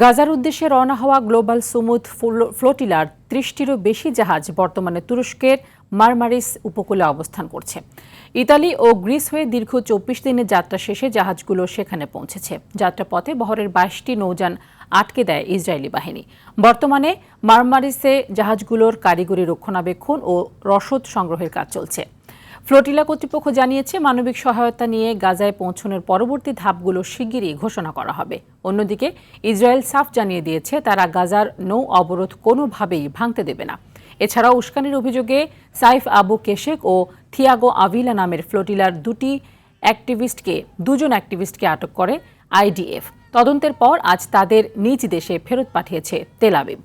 গাজার উদ্দেশ্যে রওনা হওয়া গ্লোবাল সুমুদ ফ্লোটিলার ৩০টিরও বেশি জাহাজ বর্তমানে তুরস্কের মারমারিস উপকূলে অবস্থান করছে। ইতালি ও গ্রিস হয়ে দীর্ঘ ২৪ দিনের যাত্রা শেষে জাহাজগুলো সেখানে পৌঁছেছে। যাত্রাপথে বহরের ২২টি নৌযান আটকে দেয় ইসরায়েলি বাহিনী। বর্তমানে মারমারিসে জাহাজগুলোর কারিগরি রক্ষণাবেক্ষণ ও রসদ সংগ্রহের কাজ চলছে। ফ্লোটিলা কর্তৃপক্ষ জানিয়েছে, মানবিক সহায়তা নিয়ে গাজায় পৌঁছানোর পরবর্তী ধাপগুলো শিগগিরই ঘোষণা করা হবে। অন্যদিকে ইসরায়েল সাফ জানিয়ে দিয়েছে, তারা গাজার নৌ অবরোধ কোনোভাবেই ভাঙতে দেবে না। এছাড়াও উস্কানির অভিযোগে সাইফ আবু কেশেক ও থিয়াগো আভিলা নামের ফ্লোটিলার দুজন অ্যাক্টিভিস্টকে আটক করে আইডিএফ। তদন্তের পর আজ তাদের নিজ দেশে ফেরত পাঠিয়েছে তেল আবিব।